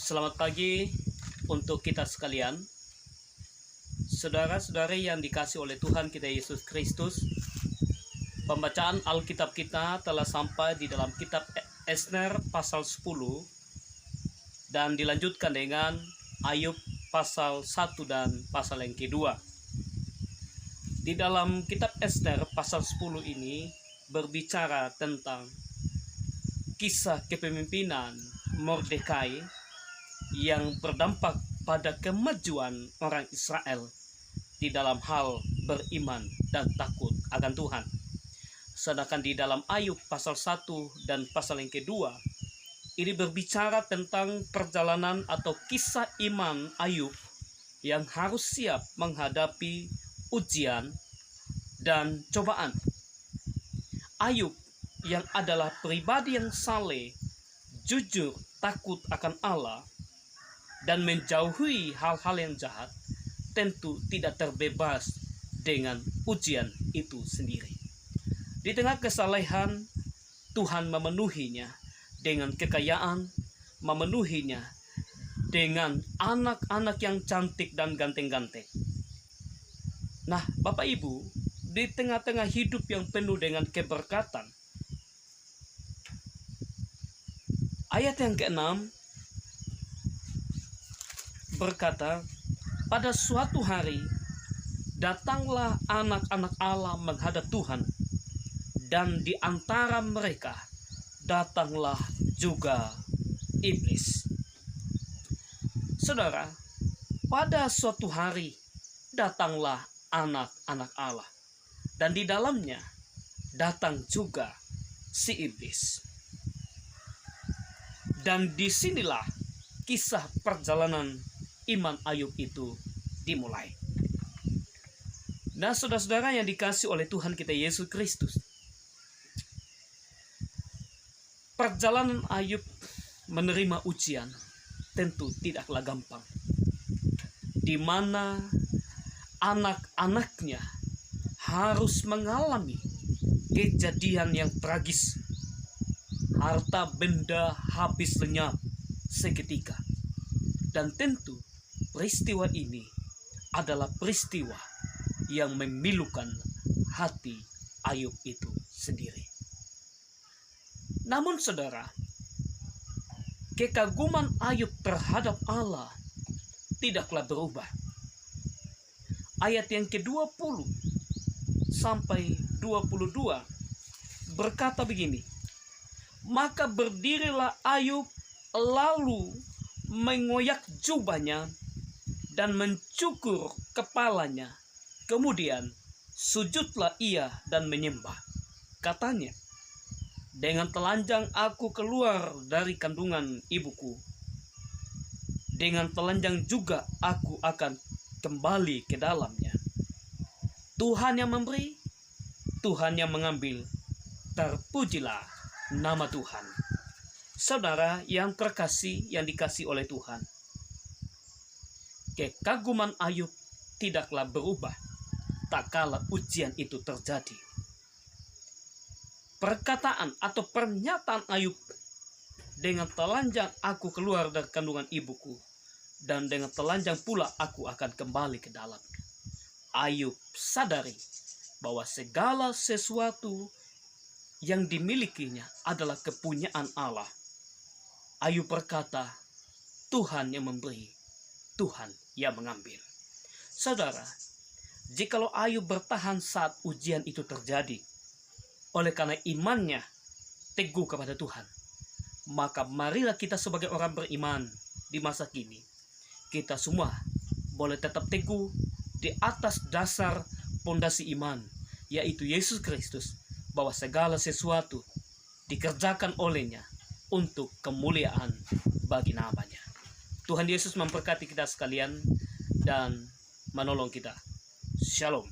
Selamat pagi untuk kita sekalian. Saudara-saudari yang dikasihi oleh Tuhan kita Yesus Kristus, pembacaan Alkitab kita telah sampai di dalam kitab Esner pasal 10 dan dilanjutkan dengan Ayub pasal 1 dan pasal yang kedua. Di dalam kitab Esner pasal 10 ini berbicara tentang kisah kepemimpinan Mordekai yang berdampak pada kemajuan orang Israel di dalam hal beriman dan takut akan Tuhan. Sedangkan di dalam Ayub pasal 1 dan pasal yang kedua, ini berbicara tentang perjalanan atau kisah iman Ayub yang harus siap menghadapi ujian dan cobaan. Ayub yang adalah pribadi yang saleh, jujur, takut akan Allah, dan menjauhi hal-hal yang jahat, tentu tidak terbebas dengan ujian itu sendiri. Di tengah kesalehan, Tuhan memenuhinya dengan kekayaan, memenuhinya dengan anak-anak yang cantik dan ganteng-ganteng. Nah, Bapak Ibu, di tengah-tengah hidup yang penuh dengan keberkatan, ayat yang ke-6 berkata, pada suatu hari datanglah anak-anak Allah menghadap Tuhan, dan di antara mereka datanglah juga iblis. Saudara, pada suatu hari datanglah anak-anak Allah, dan di dalamnya datang juga si iblis. Dan disinilah kisah perjalanan iman Ayub itu dimulai. Nah, saudara-saudara yang dikasihi oleh Tuhan kita Yesus Kristus, perjalanan Ayub menerima ujian tentu tidaklah gampang, di mana anak-anaknya harus mengalami kejadian yang tragis. Harta benda habis lenyap seketika. Dan tentu peristiwa ini adalah peristiwa yang memilukan hati Ayub itu sendiri. Namun saudara, kekaguman Ayub terhadap Allah tidaklah berubah. Ayat yang ke-20 sampai 22 berkata begini, maka berdirilah Ayub lalu mengoyak jubahnya dan mencukur kepalanya. Kemudian sujudlah ia dan menyembah. Katanya, dengan telanjang aku keluar dari kandungan ibuku. Dengan telanjang juga aku akan kembali ke dalamnya. Tuhan yang memberi, Tuhan yang mengambil. Terpujilah nama Tuhan. Saudara yang terkasih, yang dikasihi oleh Tuhan, kekaguman Ayub tidaklah berubah tak kala ujian itu terjadi. Perkataan atau pernyataan Ayub, dengan telanjang aku keluar dari kandungan ibuku, dan dengan telanjang pula aku akan kembali ke dalamnya. Ayub sadari bahwa segala sesuatu yang dimilikinya adalah kepunyaan Allah. Ayub berkata, Tuhan yang memberi, Tuhan yang mengambil. Saudara, jikalau Ayub bertahan saat ujian itu terjadi, oleh karena imannya teguh kepada Tuhan, maka marilah kita sebagai orang beriman di masa kini, kita semua boleh tetap teguh di atas dasar pondasi iman, yaitu Yesus Kristus, bahwa segala sesuatu dikerjakan olehnya untuk kemuliaan bagi namanya. Tuhan Yesus memberkati kita sekalian dan menolong kita. Shalom.